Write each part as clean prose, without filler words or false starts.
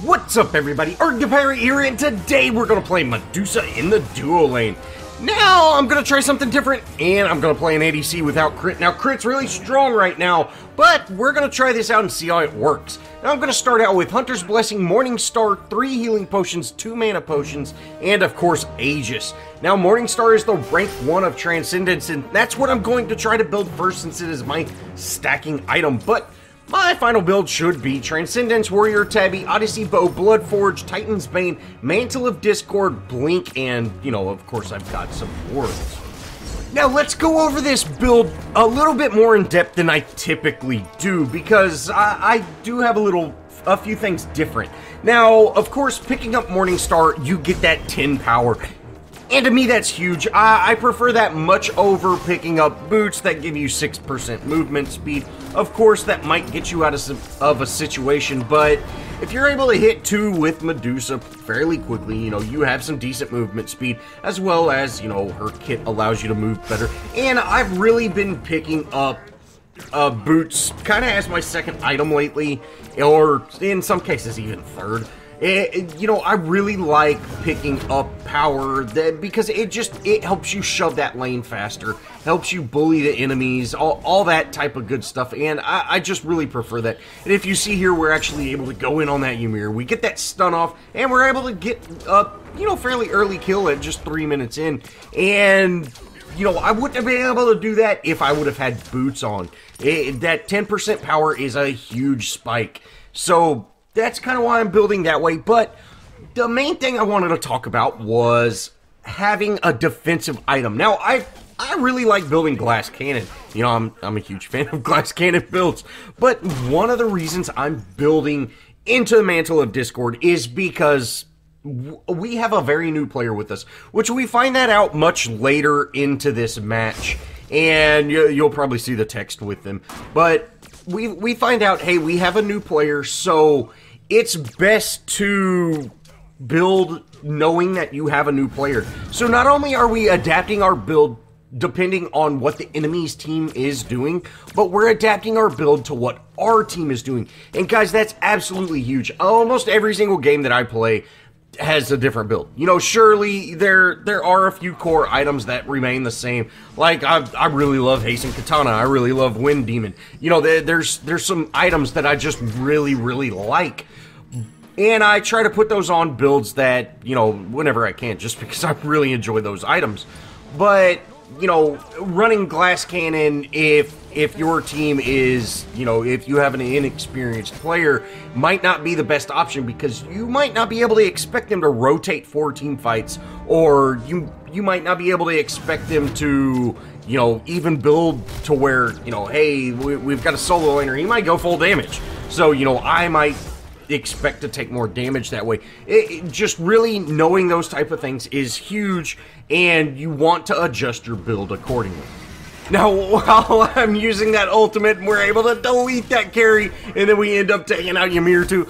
What's up, everybody? ArrgThePirate here, and today we're gonna play Medusa in the duo lane. Now, I'm gonna try something different, and I'm gonna play an ADC without crit. Now, crit's really strong right now, but we're gonna try this out and see how it works. Now, I'm gonna start out with Hunter's Blessing, Morningstar, 3 healing potions, 2 mana potions, and of course, Aegis. Now, Morningstar is the rank 1 of Transcendence, and that's what I'm going to try to build first since it is my stacking item, but my final build should be Transcendence, Warrior Tabby, Odyssey Bow, Bloodforge, Titan's Bane, Mantle of Discord, Blink, and, you know, of course I've got some wards. Now let's go over this build a little bit more in depth than I typically do, because I do have a few things different. Now, of course, picking up Morningstar, you get that 10 power. And to me, that's huge. I prefer that much over picking up boots that give you 6% movement speed. Of course, that might get you out of a situation, but if you're able to hit 2 with Medusa fairly quickly, you know, you have some decent movement speed, as well as, you know, her kit allows you to move better. And I've really been picking up boots kind of as my second item lately, or in some cases even third. You know, I really like picking up power because it helps you shove that lane faster, helps you bully the enemies, all that type of good stuff, and I just really prefer that. And if you see here, we're actually able to go in on that Ymir. We get that stun off, and we're able to get you know, fairly early kill at just 3 minutes in, and you know, I wouldn't have been able to do that if I would have had boots on. That 10% power is a huge spike, so that's kind of why I'm building that way. But the main thing I wanted to talk about was having a defensive item. Now, I really like building glass cannon. You know, I'm a huge fan of glass cannon builds. But one of the reasons I'm building into the Mantle of Discord is because we have a very new player with us, which we find that out much later into this match. And you'll probably see the text with them. But we find out, hey, we have a new player, so it's best to build knowing that you have a new player. So not only are we adapting our build depending on what the enemy's team is doing, but we're adapting our build to what our team is doing. And guys, that's absolutely huge. Almost every single game that I play has a different build. You know, surely there are a few core items that remain the same. Like, I really love Hasten Katana. I really love Wind Demon. You know, there's some items that I just really like. And I try to put those on builds that, you know, whenever I can, just because I really enjoy those items. But, you know, running glass cannon, if your team is, you know, if you have an inexperienced player, might not be the best option, because you might not be able to expect them to rotate 4 team fights, or you might not be able to expect them to, you know, even build to where, you know, hey, we've got a solo laner, he might go full damage. So, you know, I might expect to take more damage that way. Just really knowing those type of things is huge, and you want to adjust your build accordingly. Now, while I'm using that ultimate and we're able to delete that carry, and then we end up taking out Ymir too,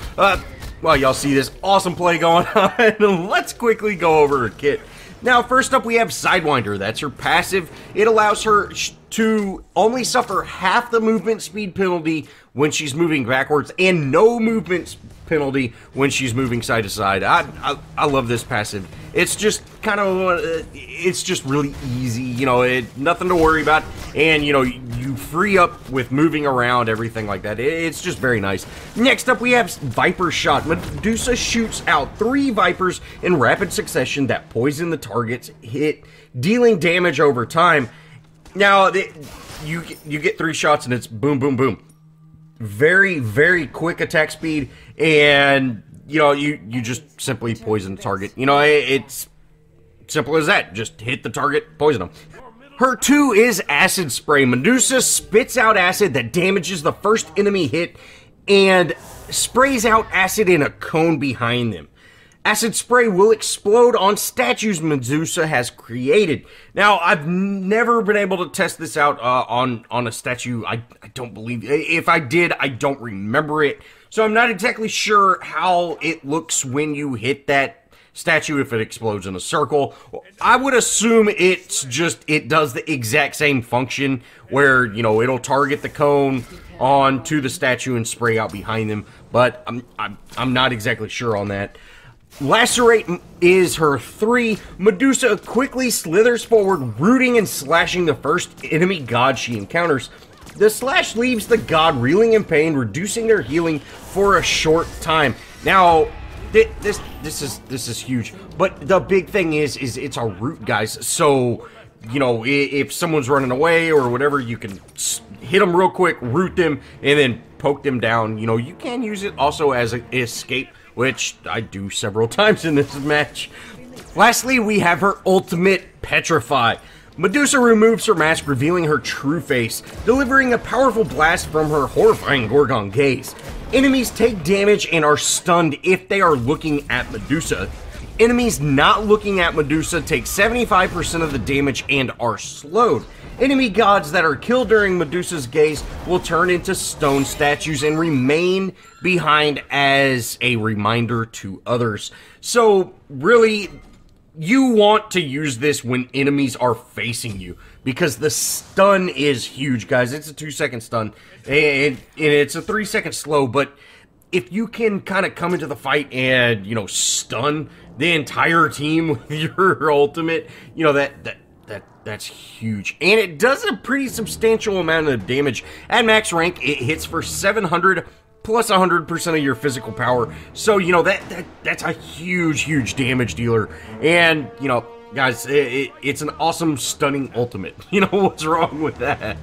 well, y'all see this awesome play going on. Let's quickly go over her kit. Now, first up, we have Sidewinder. That's her passive. It allows her to only suffer half the movement speed penalty when she's moving backwards, and no movement penalty when she's moving side to side. I love this passive. It's just kind of, it's just really easy, you know, nothing to worry about, and, you know, you free up with moving around, everything like that. It's just very nice. Next up, we have Viper Shot. Medusa shoots out 3 Vipers in rapid succession that poison the target's hit, dealing damage over time. Now, you get 3 shots and it's boom, boom, boom. Very quick attack speed, and, you know, you just simply poison the target. You know, it's simple as that. Just hit the target, poison them. Her 2 is Acid Spray. Medusa spits out acid that damages the first enemy hit and sprays out acid in a cone behind them. Acid Spray will explode on statues Medusa has created. Now, I've never been able to test this out on a statue. I don't believe. If I did, I don't remember it. So I'm not exactly sure how it looks when you hit that statue if it explodes in a circle. I would assume it does the exact same function where, you know, it'll target the cone onto the statue and spray out behind them, but I'm not exactly sure on that. Lacerate is her 3. Medusa quickly slithers forward, rooting and slashing the first enemy god she encounters. The slash leaves the god reeling in pain, reducing their healing for a short time. Now, this is huge, but the big thing is it's a root, guys. So, you know, if someone's running away or whatever, you can hit them real quick, root them, and then poke them down. You know, you can use it also as an escape, which I do several times in this match. Lastly, we have her ultimate, Petrify. Medusa removes her mask, revealing her true face, delivering a powerful blast from her horrifying Gorgon gaze. Enemies take damage and are stunned if they are looking at Medusa. Enemies not looking at Medusa take 75% of the damage and are slowed. Enemy gods that are killed during Medusa's gaze will turn into stone statues and remain behind as a reminder to others. So, really, you want to use this when enemies are facing you, because the stun is huge, guys. It's a 2-second stun, and it's a 3-second slow, but if you can kind of come into the fight and, you know, stun the entire team with your ultimate, you know, that's huge. And it does a pretty substantial amount of damage. At max rank, it hits for 700 plus 100% of your physical power. So, you know, that's a huge damage dealer. And, you know, guys, it's an awesome stunning ultimate. You know, what's wrong with that?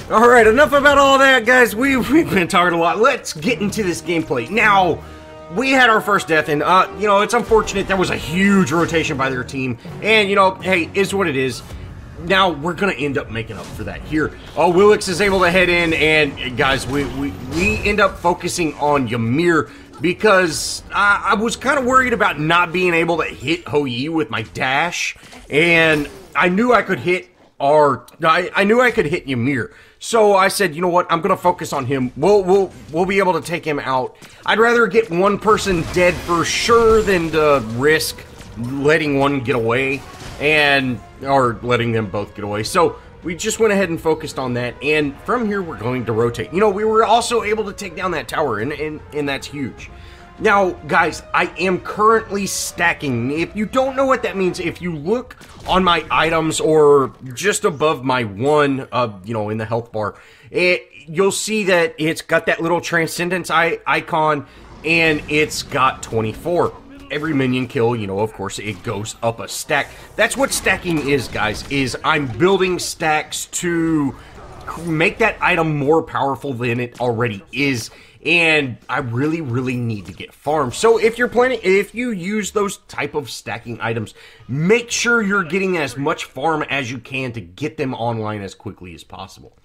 Alright, enough about all that, guys. We've been talking a lot. Let's get into this gameplay. Now, we had our first death, and, you know, it's unfortunate. There was a huge rotation by their team. And, you know, hey, is what it is. Now, we're going to end up making up for that here. Willix is able to head in, and, guys, we end up focusing on Ymir, because I was kind of worried about not being able to hit Hou-Yi with my dash, and I knew I could hit I knew I could hit Ymir. So I said, you know what, I'm gonna focus on him. We'll be able to take him out. I'd rather get one person dead for sure than to risk letting one get away, or letting them both get away. So we just went ahead and focused on that, and from here we're going to rotate. You know, we were also able to take down that tower, and that's huge. Now, guys, I am currently stacking. If you don't know what that means, if you look on my items or just above my 1, you know, in the health bar, you'll see that it's got that little Transcendence icon, and it's got 24. Every minion kill, you know, of course, it goes up a stack. That's what stacking is, guys, is I'm building stacks to make that item more powerful than it already is. And I really need to get farm. So if you use those type of stacking items, make sure you're getting as much farm as you can to get them online as quickly as possible.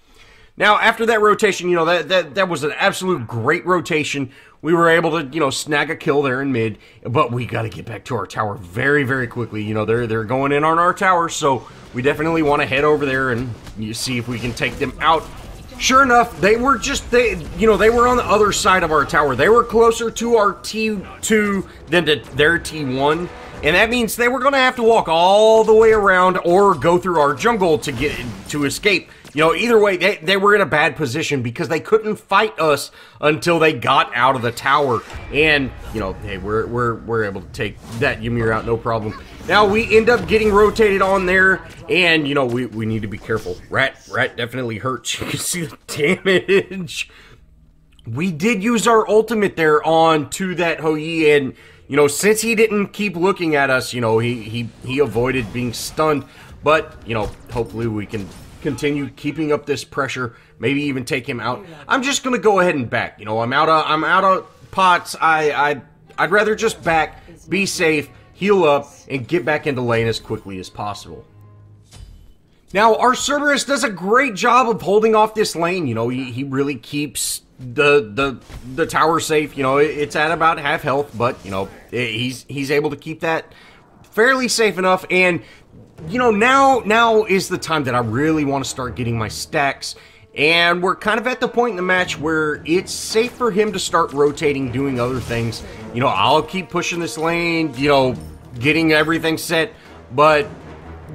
Now, after that rotation, you know, that was an absolute great rotation. We were able to, you know, snag a kill there in mid, but we got to get back to our tower very quickly. You know, they're going in on our tower, so we definitely want to head over there and see if we can take them out. Sure enough, they were on the other side of our tower. They were closer to our T2 than to their T1, and that means they were going to have to walk all the way around or go through our jungle to escape. You know, either way, they were in a bad position because they couldn't fight us until they got out of the tower. And, you know, hey, we're able to take that Ymir out, no problem. Now, we end up getting rotated on there, and, you know, we need to be careful. Rat definitely hurts. You can see the damage. We did use our ultimate there on to that Hou-Yi, and, you know, since he didn't keep looking at us, you know, he avoided being stunned. But, you know, hopefully we can continue keeping up this pressure, maybe even take him out. I'm just gonna go ahead and back. You know, I'm out of pots. I'd rather just back, be safe, heal up, and get back into lane as quickly as possible. Now, our Cerberus does a great job of holding off this lane. You know, he really keeps the tower safe. You know, it's at about half health, but, you know, he's able to keep that fairly safe enough. And, you know, now is the time that I really want to start getting my stacks And we're kind of at the point in the match where it's safe for him to start rotating, doing other things. You know, I'll keep pushing this lane, you know, getting everything set. But,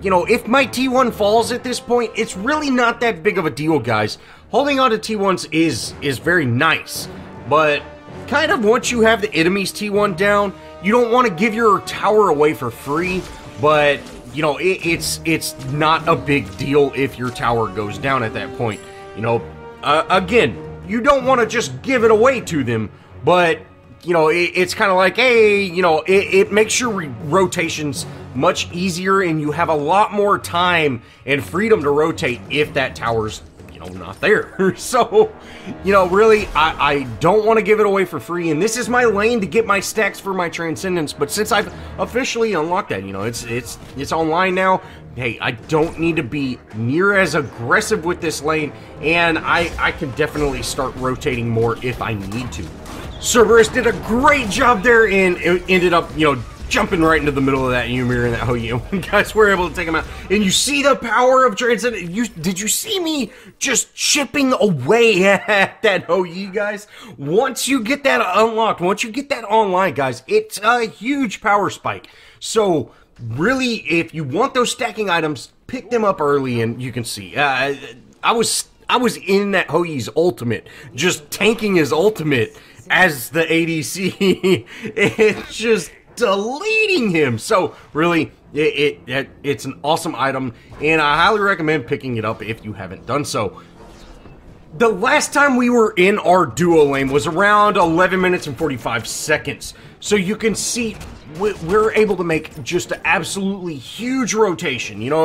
you know, if my T1 falls at this point, it's really not that big of a deal, guys. Holding on to T1s is very nice. But kind of once you have the enemy's T1 down, you don't want to give your tower away for free. But, you know, it's not a big deal if your tower goes down at that point. You know, again, you don't want to just give it away to them, but, you know, it's kind of like, hey, you know, it makes your rotations much easier, and you have a lot more time and freedom to rotate if that tower's, you know, not there. So, you know, really, I don't want to give it away for free, and this is my lane to get my stacks for my Transcendence, but since I've officially unlocked that, you know, it's online now. Hey, I don't need to be near as aggressive with this lane, and I can definitely start rotating more if I need to. Cerberus did a great job there, and it ended up, you know, jumping right into the middle of that Ymir and that Hou-Yi. Guys, we're able to take him out. And you see the power of Transcendence. Did you see me just chipping away at that Hou-Yi, guys? Once you get that unlocked, once you get that online, guys, it's a huge power spike. So really, if you want those stacking items, pick them up early, and you can see. I was in that Hou-Yi's ultimate, just tanking his ultimate as the ADC. It's just deleting him. So really, it's an awesome item, and I highly recommend picking it up if you haven't done so. The last time we were in our duo lane was around 11 minutes and 45 seconds. So you can see we're able to make just an absolutely huge rotation. You know,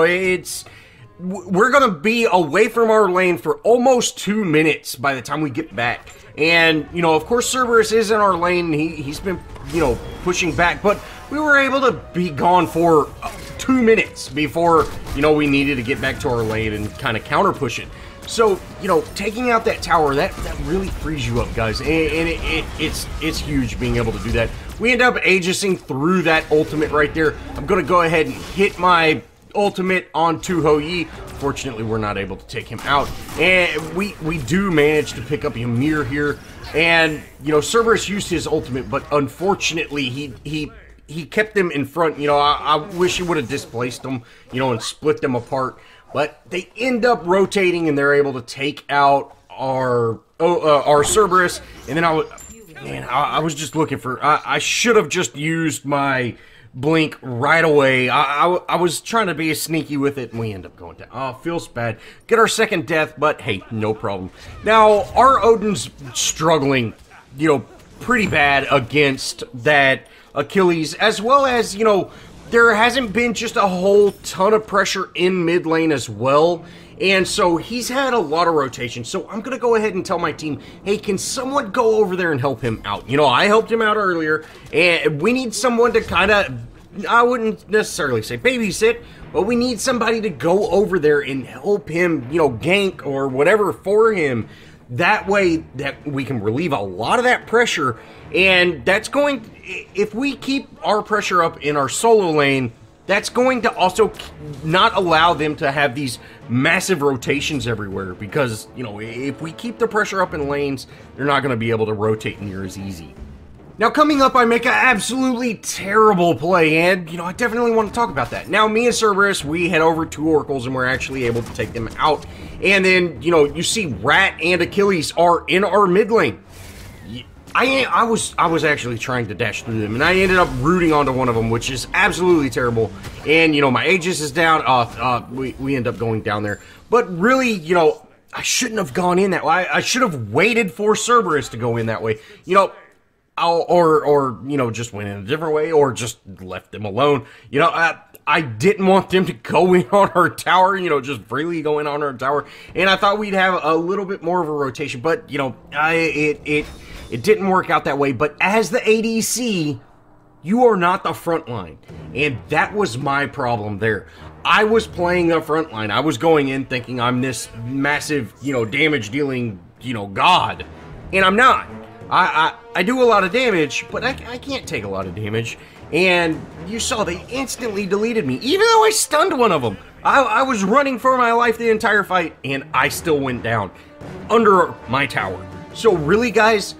we're going to be away from our lane for almost 2 minutes by the time we get back. And, you know, of course, Cerberus is in our lane. He's been, you know, pushing back. But we were able to be gone for 2 minutes before, you know, we needed to get back to our lane and kind of counter push it. So, you know, taking out that tower, that really frees you up, guys. And it's huge being able to do that. We end up Aegising through that ultimate right there. I'm going to go ahead and hit my ultimate onto Hou-Yi. Fortunately, we're not able to take him out. And we do manage to pick up Ymir here. And, you know, Cerberus used his ultimate, but unfortunately, he kept them in front. You know, I wish he would have displaced them, you know, and split them apart. But they end up rotating, and they're able to take out our Cerberus. And then I was just looking for. I should have just used my blink right away. I was trying to be sneaky with it, and we end up going down. Oh, feels bad. Get our second death, but hey, no problem. Now our Odin's struggling, you know, pretty bad against that Achilles, as well as, you know, there hasn't been just a whole ton of pressure in mid lane as well. And so he's had a lot of rotation. So I'm going to go ahead and tell my team, hey, can someone go over there and help him out? You know, I helped him out earlier, and we need someone to kind of, I wouldn't necessarily say babysit, but we need somebody to go over there and help him, you know, gank or whatever for him. That way that we can relieve a lot of that pressure. And that's going, if we keep our pressure up in our solo lane, that's going to also not allow them to have these massive rotations everywhere, because, you know, if we keep the pressure up in lanes, they're not going to be able to rotate near as easy. Now, coming up, I make an absolutely terrible play, and, you know, I definitely want to talk about that. Now, me and Cerberus, we head over to Oracles, and we're actually able to take them out. And then, you know, you see Rat and Achilles are in our mid lane. I was actually trying to dash through them, and I ended up rooting onto one of them, which is absolutely terrible. And, you know, my Aegis is down. We end up going down there. But really, you know, I shouldn't have gone in that way. I should have waited for Cerberus to go in that way. You know, or you know, just went in a different way, or just left them alone. You know, I didn't want them to go in on our tower, you know, just freely go in on our tower. And I thought we'd have a little bit more of a rotation, but, you know, it didn't work out that way. But as the ADC, you are not the front line. And that was my problem there. I was playing the front line. I was going in thinking I'm this massive, you know, damage dealing, you know, god. And I'm not. I do a lot of damage, but I can't take a lot of damage. And you saw they instantly deleted me, even though I stunned one of them. I was running for my life the entire fight, and I still went down under my tower. So really, guys,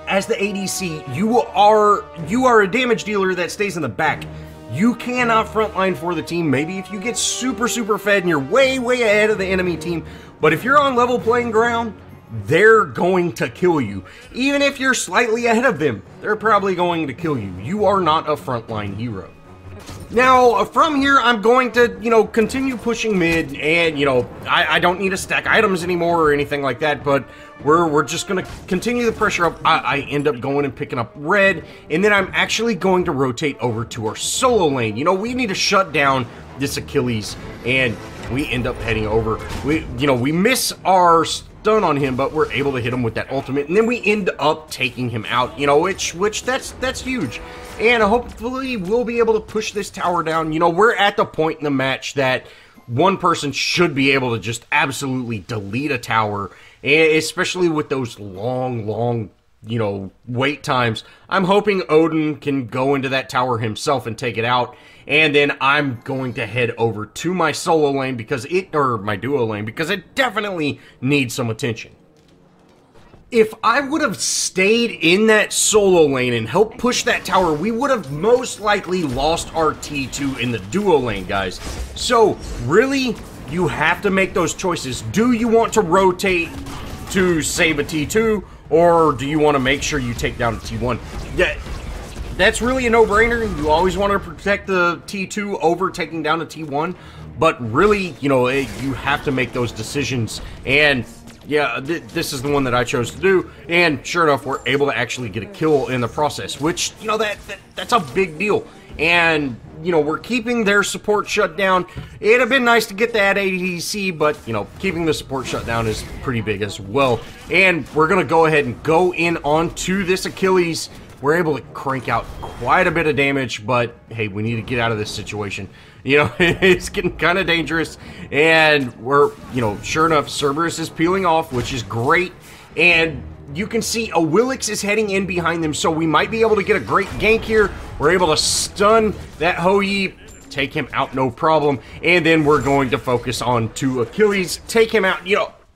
as the ADC, you are a damage dealer that stays in the back. You cannot frontline for the team. Maybe if you get super fed and you're way ahead of the enemy team, but if you're on level playing ground, they're going to kill you. Even if you're slightly ahead of them, they're probably going to kill you. You are not a frontline hero. Now, from here, I'm going to, continue pushing mid, and, I don't need to stack items anymore or anything like that, but we're just going to continue the pressure up. I end up going and picking up red, and then I'm actually going to rotate over to our solo lane. We need to shut down this Achilles, and we end up heading over. We miss our stun on him, but we're able to hit him with that ultimate, and then we end up taking him out, which that's huge. And hopefully we'll be able to push this tower down. We're at the point in the match that one person should be able to just absolutely delete a tower, especially with those long, wait times. I'm hoping Odin can go into that tower himself and take it out, and then I'm going to head over to my solo lane or my duo lane, because it definitely needs some attention. If I would have stayed in that solo lane and helped push that tower, we would have most likely lost our T2 in the duo lane, guys. So, really, you have to make those choices. Do you want to rotate to save a T2, or do you want to make sure you take down a T1? That's really a no-brainer. You always want to protect the T2 over taking down a T1, but really, you have to make those decisions, and yeah, this is the one that I chose to do, and sure enough, we're able to actually get a kill in the process, which, that's a big deal. And, we're keeping their support shut down. It'd have been nice to get that ADC, but, keeping the support shut down is pretty big as well. And we're going to go ahead and go in onto this Achilles. We're able to crank out quite a bit of damage, but, hey, we need to get out of this situation. It's getting kind of dangerous, and we're, sure enough, Cerberus is peeling off, which is great, and you can see a Willix is heading in behind them, so we might be able to get a great gank here. We're able to stun that Hou-Yi, take him out no problem, and then we're going to focus on to Achilles, take him out.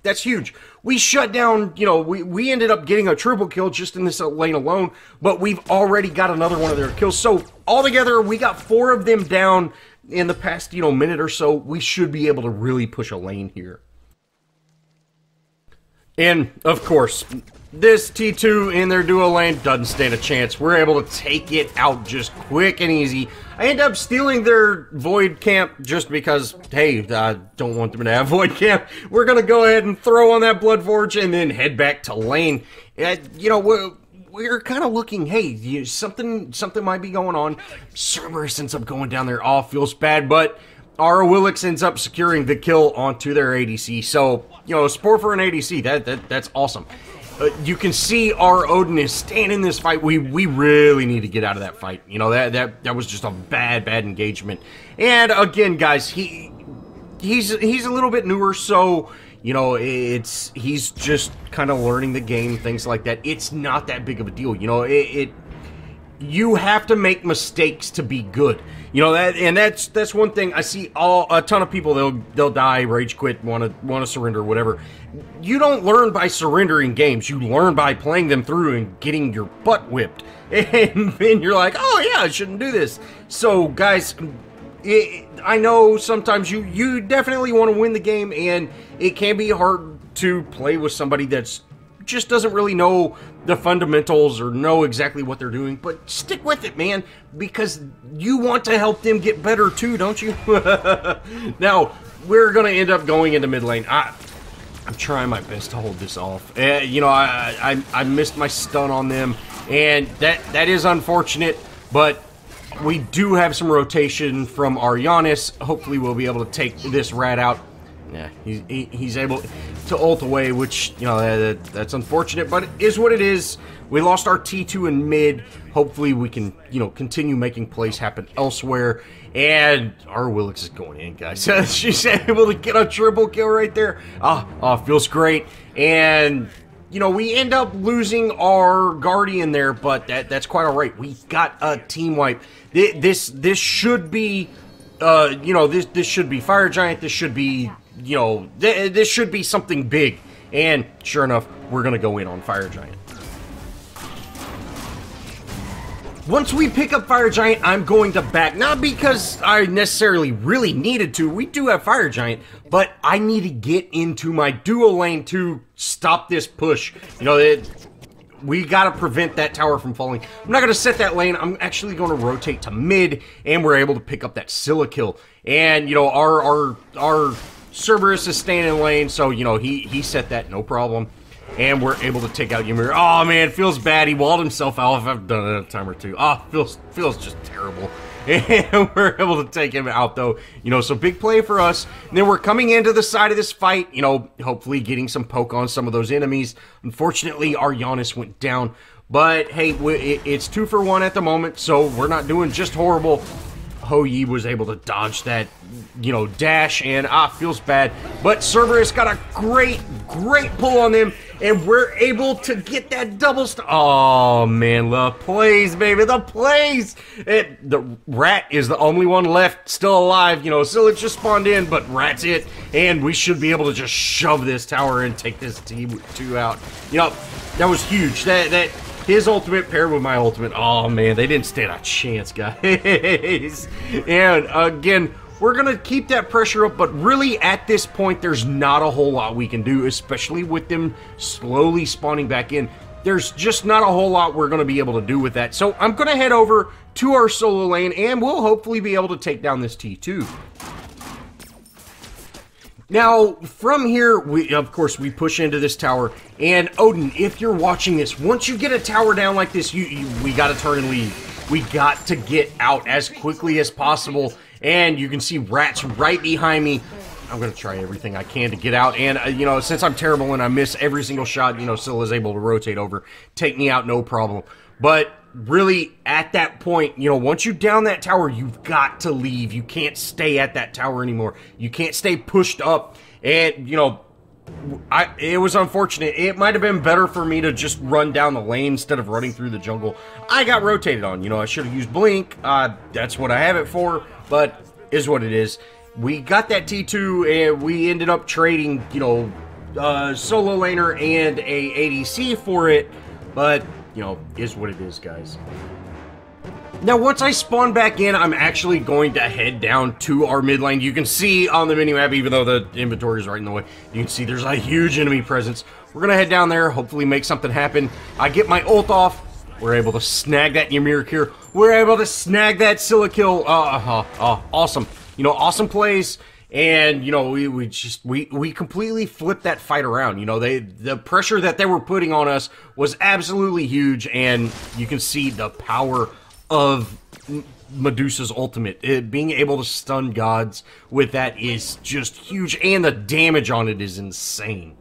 That's huge. We shut down, we ended up getting a triple kill just in this lane alone, but we've already got another one of their kills. So altogether, we got 4 of them down in the past, minute or so. We should be able to really push a lane here. And, of course, this T2 in their duo lane doesn't stand a chance. We're able to take it out just quick and easy. I end up stealing their Void Camp just because, hey, I don't want them to have Void Camp. We're going to go ahead and throw on that Blood Forge and then head back to lane. We're kind of looking, hey, something might be going on. Cerberus ends up going down there. Oh, feels bad, but our Willix ends up securing the kill onto their ADC. So, sport for an ADC, that's awesome. You can see our Odin is staying in this fight. We really need to get out of that fight. That was just a bad engagement. And again, guys, he's a little bit newer, so he's just kind of learning the game, things like that. It's not that big of a deal. You have to make mistakes to be good. That's one thing I see. A ton of people, they'll die, rage quit, want to surrender, whatever. You don't learn by surrendering games. You learn by playing them through and getting your butt whipped. And then you're like, oh yeah, I shouldn't do this. So guys, I know sometimes you definitely want to win the game, and it can be hard to play with somebody that's just doesn't really know the fundamentals or know exactly what they're doing, but stick with it, man, because you want to help them get better too, don't you? Now, we're going to end up going into mid lane. I'm trying my best to hold this off. I missed my stun on them, and that is unfortunate, but we do have some rotation from our Giannis. Hopefully we'll be able to take this rat out. Yeah, he's able to ult away, which, that's unfortunate, but it is what it is. We lost our T2 in mid. Hopefully we can, continue making plays happen elsewhere. And our Willix is going in, guys. She's able to get a triple kill right there. Feels great. And, we end up losing our Guardian there, but that's quite all right. We got a team wipe. This should be you know, this should be Fire Giant, this should be, you know, this should be something big. And sure enough, we're gonna go in on Fire Giant. Once we pick up Fire Giant, I'm going to back, not because I necessarily really needed to, we do have Fire Giant, but I need to get into my duo lane to stop this push. You know, we gotta prevent that tower from falling. I'm not gonna set that lane, I'm actually gonna rotate to mid, and we're able to pick up that Scylla kill. And, you know, our Cerberus is staying in lane, so, you know, he set that, no problem. And we're able to take out Ymir. Oh man, it feels bad. He walled himself out. I've done it a time or two. Oh, feels just terrible. And we're able to take him out though. You know, so big play for us. And then we're coming into the side of this fight, you know, hopefully getting some poke on some of those enemies. Unfortunately, our Giannis went down. But hey, it's 2 for 1 at the moment, so we're not doing just horrible. Ho Yi was able to dodge that, you know, dash, and feels bad. But Cerberus got a great pull on them, and we're able to get that double oh man, the plays, baby, the plays! The Rat is the only one left still alive. You know, Scylla just spawned in, but Rat's it, and we should be able to just shove this tower and take this T2 out. You know, that was huge. That his ultimate paired with my ultimate. Oh man, they didn't stand a chance, guys. And again, we're gonna keep that pressure up, but really at this point, there's not a whole lot we can do, especially with them slowly spawning back in. There's just not a whole lot we're gonna be able to do with that. So I'm gonna head over to our solo lane, and we'll hopefully be able to take down this T2. Now, from here, of course, we push into this tower, and Odin, if you're watching this, once you get a tower down like this, we gotta turn and leave. We got to get out as quickly as possible, and you can see Rats right behind me. I'm gonna try everything I can to get out, and, you know, since I'm terrible and I miss every single shot, you know, Scylla's able to rotate over, take me out, no problem. But really, at that point, you know, once you down that tower, you've got to leave. You can't stay at that tower anymore. You can't stay pushed up. And, you know, it was unfortunate. It might have been better for me to just run down the lane instead of running through the jungle. I got rotated on. You know, I should have used Blink. That's what I have it for, but is what it is. We got that T2, and we ended up trading, you know, solo laner and a ADC for it, but you know, is what it is, guys. Now, once I spawn back in, I'm actually going to head down to our mid lane. You can see on the minimap, even though the inventory is right in the way, you can see there's a huge enemy presence. We're going to head down there, hopefully make something happen. I get my ult off. We're able to snag that Ymir kill. We're able to snag that Scylla kill. Awesome. You know, awesome plays. And, you know, we completely flipped that fight around. You know, the pressure that they were putting on us was absolutely huge, and you can see the power of Medusa's ultimate. Being able to stun gods with that is just huge, and the damage on it is insane.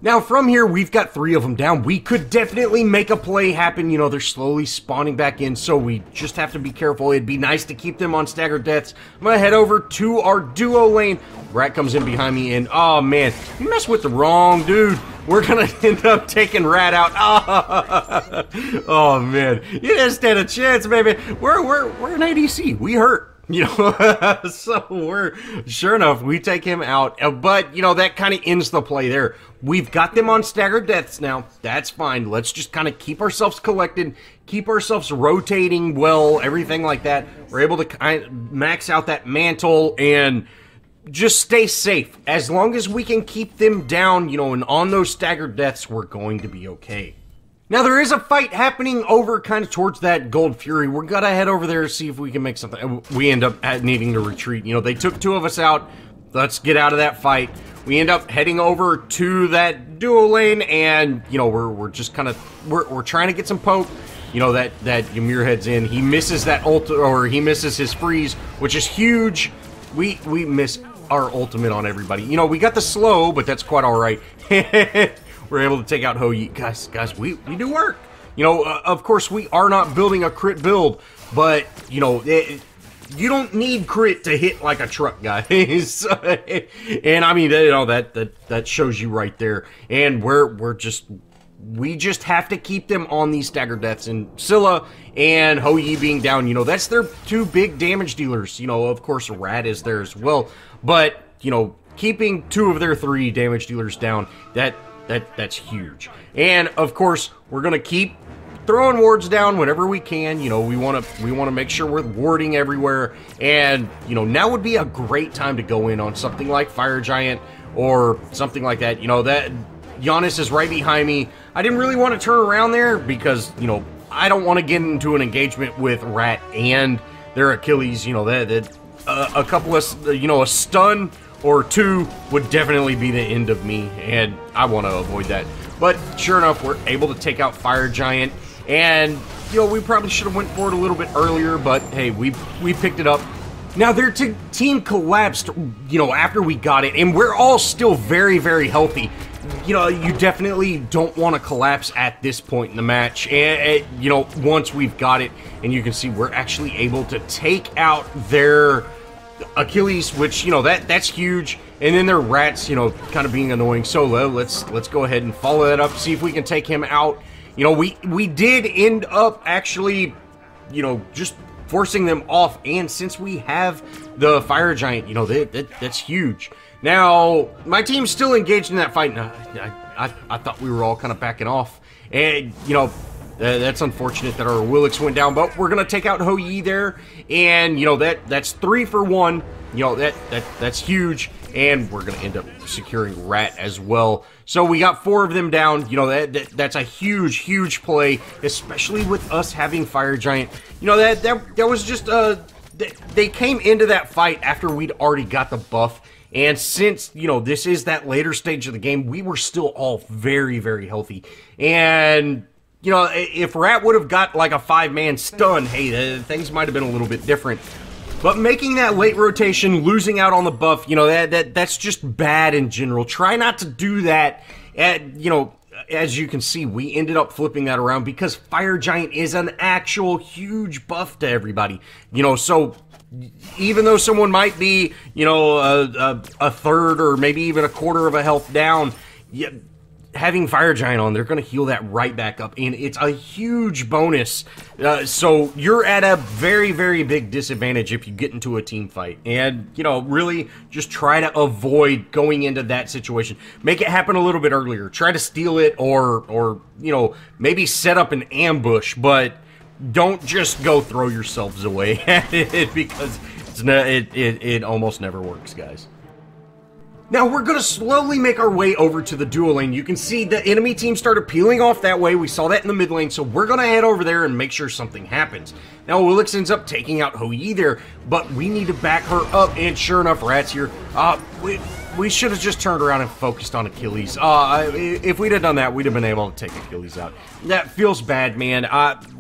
Now, from here, we've got 3 of them down. We could definitely make a play happen. You know, they're slowly spawning back in, so we just have to be careful. It'd be nice to keep them on staggered deaths. I'm going to head over to our duo lane. Rat comes in behind me, and oh, man, you messed with the wrong dude. We're going to end up taking Rat out. Oh, man, you didn't stand a chance, baby. We're an ADC. We hurt. You know, so sure enough, we take him out, but, you know, that kind of ends the play there. We've got them on staggered deaths now. That's fine. Let's just kind of keep ourselves collected, keep ourselves rotating well, everything like that. We're able to kind of max out that mantle and just stay safe. As long as we can keep them down, you know, and on those staggered deaths, we're going to be okay. Now, there is a fight happening over kind of towards that Gold Fury. We're gonna head over there to see if we can make something. We end up needing to retreat. You know, they took 2 of us out. Let's get out of that fight. We end up heading over to that duo lane, and, you know, we're just kind of, we're trying to get some poke. You know, that Ymir heads in. He misses that ult, or he misses his freeze, which is huge. We miss our ultimate on everybody. You know, we got the slow, but that's quite all right. We're able to take out Ho Yi. Guys, we do work. You know, of course, we are not building a crit build, but, you know, you don't need crit to hit like a truck, guys. And, I mean, you know, that shows you right there. And we're just we just have to keep them on these stagger deaths. And Scylla and Hou Yi being down, you know, that's their 2 big damage dealers. You know, of course, Rat is there as well. But, you know, keeping 2 of their 3 damage dealers down, that's huge. And, of course, we're going to keep throwing wards down whenever we can. You know, we want to make sure we're warding everywhere. And, you know, now would be a great time to go in on something like Fire Giant or something like that. You know, that Giannis is right behind me. I didn't really want to turn around there because, you know, I don't want to get into an engagement with Rat and their Achilles. You know, that a couple of, you know, a stun or 2 would definitely be the end of me, and I want to avoid that. But sure enough, we're able to take out Fire Giant, and, you know, we probably should have went for it a little bit earlier, but hey, we picked it up. Now, their team collapsed, you know, after we got it, and we're all still very, very healthy. You know, you definitely don't want to collapse at this point in the match. And, you know, once we've got it, and you can see we're actually able to take out their Achilles, which, you know, that's huge. And then their Rats, you know, kind of being annoying. So let's go ahead and follow that up, see if we can take him out. You know, we did end up actually, you know, just forcing them off, and since we have the Fire Giant, you know, that's huge. Now, my team's still engaged in that fight, and I thought we were all kind of backing off, and, you know, that's unfortunate that our Willix went down, but we're going to take out Hou Yi there, and, you know, that's 3 for 1, you know, that's huge, and we're going to end up securing Rat as well. So we got 4 of them down. You know, that's a huge, huge play, especially with us having Fire Giant. You know, that was just, they came into that fight after we'd already got the buff, and since, you know, this is that later stage of the game, we were still all very, very healthy. And, you know, if Rat would have got like a 5-man stun, hey, things might have been a little bit different. But making that late rotation, losing out on the buff, you know, that's just bad in general. Try not to do that. You know, as you can see, we ended up flipping that around because Fire Giant is an actual huge buff to everybody. You know, so even though someone might be, you know, a third or maybe even a quarter of a health down, having Fire Giant on, they're going to heal that right back up, and it's a huge bonus. So you're at a very, very big disadvantage if you get into a team fight. And, you know, really just try to avoid going into that situation. Make it happen a little bit earlier. Try to steal it or you know, maybe set up an ambush, but don't just go throw yourselves away at it because it almost never works, guys. Now, we're going to slowly make our way over to the duo lane. You can see the enemy team started peeling off that way. We saw that in the mid lane, so we're going to head over there and make sure something happens. Now, Willix ends up taking out Hou Yi there, but we need to back her up, and sure enough, Rat's here. We should have just turned around and focused on Achilles. If we'd have done that, we'd have been able to take Achilles out. That feels bad, man.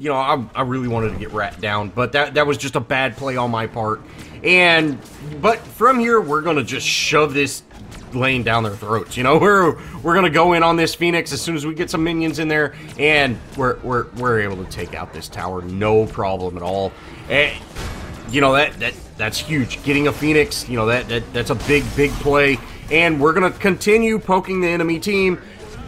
You know, I really wanted to get Rat down, but that was just a bad play on my part. But from here, we're going to just shove this lane down their throats. You know, we're gonna go in on this Phoenix as soon as we get some minions in there, and we're able to take out this tower, no problem at all. And you know, that's huge. Getting a Phoenix, you know, that's a big play, and we're gonna continue poking the enemy team.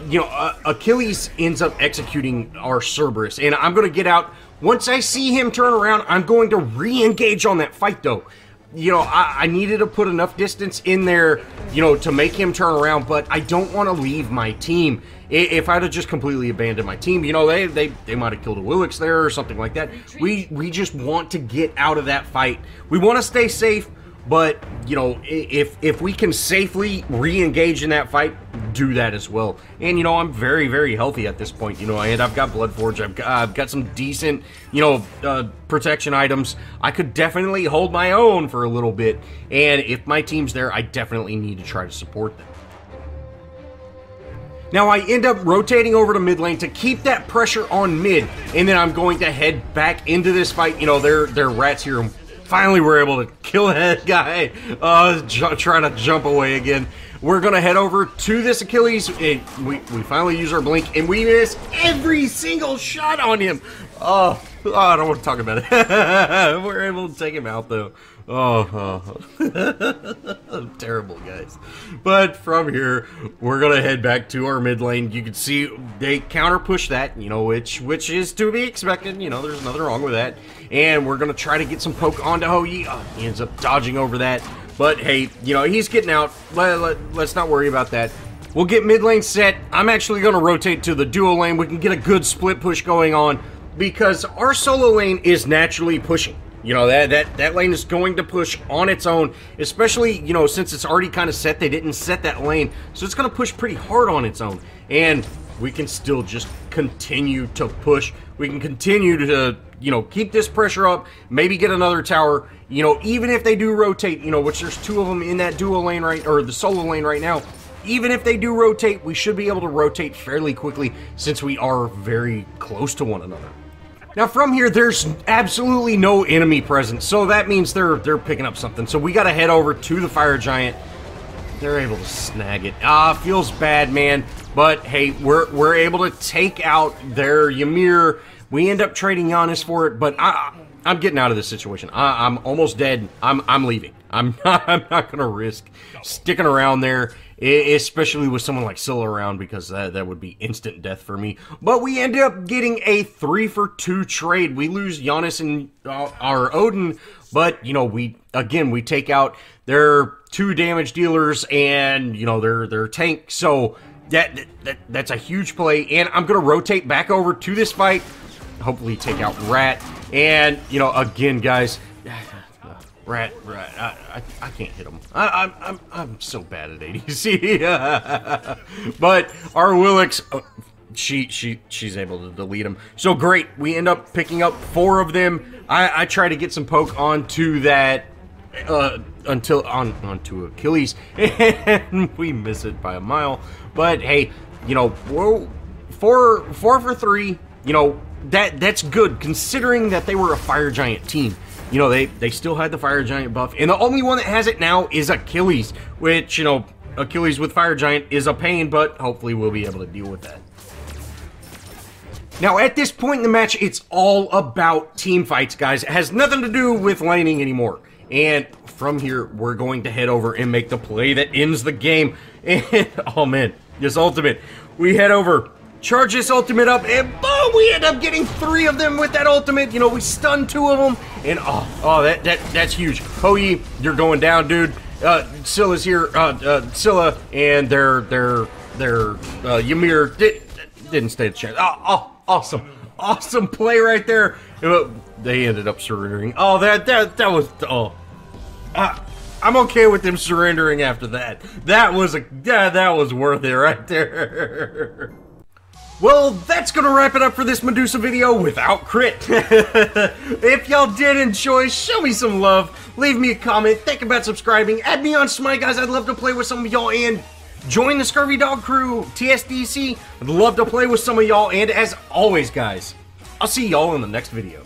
You know, Achilles ends up executing our Cerberus, and I'm gonna get out. Once I see him turn around, I'm going to re-engage on that fight, though. You know, I needed to put enough distance in there, you know, to make him turn around, but I don't want to leave my team. If I'd have just completely abandoned my team, you know, they might have killed a Willix there or something like that. We just want to get out of that fight. We want to stay safe, but, you know, if we can safely re-engage in that fight, do that as well. And, you know, I'm very, very healthy at this point, you know, and I've got Bloodforge, I've got some decent, you know, protection items. I could definitely hold my own for a little bit, and if my team's there, I definitely need to try to support them. Now, I end up rotating over to mid lane to keep that pressure on mid, and then I'm going to head back into this fight. You know, they're Rats here, and finally we're able to kill that guy, trying to jump away again. We're going to head over to this Achilles, and we finally use our blink, and we miss every single shot on him. Oh, Oh, I don't want to talk about it. We're able to take him out, though. Oh. Terrible, guys. But from here, we're going to head back to our mid lane. You can see they counter push that, you know, which is to be expected. You know, there's nothing wrong with that. And we're going to try to get some poke onto Hou-Yi. Oh, he ends up dodging over that. But, hey, you know, he's getting out. Let's not worry about that. We'll get mid lane set. I'm actually going to rotate to the duo lane. We can get a good split push going on, because our solo lane is naturally pushing. You know, that lane is going to push on its own, especially, you know, since it's already kind of set. They didn't set that lane, so it's going to push pretty hard on its own. And we can still just continue to push. We can continue to, you know, keep this pressure up, maybe get another tower. You know, even if they do rotate, you know, which there's 2 of them in that duo lane or the solo lane right now. Even if they do rotate, we should be able to rotate fairly quickly, since we are very close to one another. Now from here, there's absolutely no enemy present, so that means they're picking up something. So we gotta head over to the fire giant. They're able to snag it. Feels bad, man. But hey, we're able to take out their Ymir. We end up trading Giannis for it, but I'm getting out of this situation. I'm almost dead. I'm leaving. I'm not gonna risk sticking around there, especially with someone like Scylla around, because that would be instant death for me. But we end up getting a 3-for-2 trade. We lose Giannis and our Odin, but you know, we take out their 2 damage dealers and, you know, their tank. So that's a huge play, and I'm gonna rotate back over to this fight. Hopefully take out Rat. And, you know, again, guys, Rat, I can't hit him. I'm so bad at ADC. But our Willix, she's able to delete him. So great, we end up picking up 4 of them. I try to get some poke onto that, onto Achilles, and we miss it by a mile. But hey, you know, whoa, 4 for 3, you know, that's good, considering that they were a fire giant team. You know, they still had the fire giant buff, and the only one that has it now is Achilles, which, you know, Achilles with fire giant is a pain, but hopefully we'll be able to deal with that. Now, at this point in the match, it's all about team fights, guys. It has nothing to do with laning anymore. And from here, we're going to head over and make the play that ends the game. And, oh man, this ultimate. We head over, charge this ultimate up, and boom, we end up getting 3 of them with that ultimate. You know, we stunned 2 of them, and that's huge. Hou-Yi, you're going down, dude. Scylla's here, Scylla, and their Ymir didn't stay the chance. Awesome play right there. They ended up surrendering. That was, I'm okay with them surrendering after that. That was worth it right there. Well, that's gonna wrap it up for this Medusa video without crit. If y'all did enjoy, show me some love, leave me a comment, think about subscribing, add me on Smite, guys. I'd love to play with some of y'all, and join the Scurvy Dog crew, TSDC. I'd love to play with some of y'all, and as always, guys, I'll see y'all in the next video.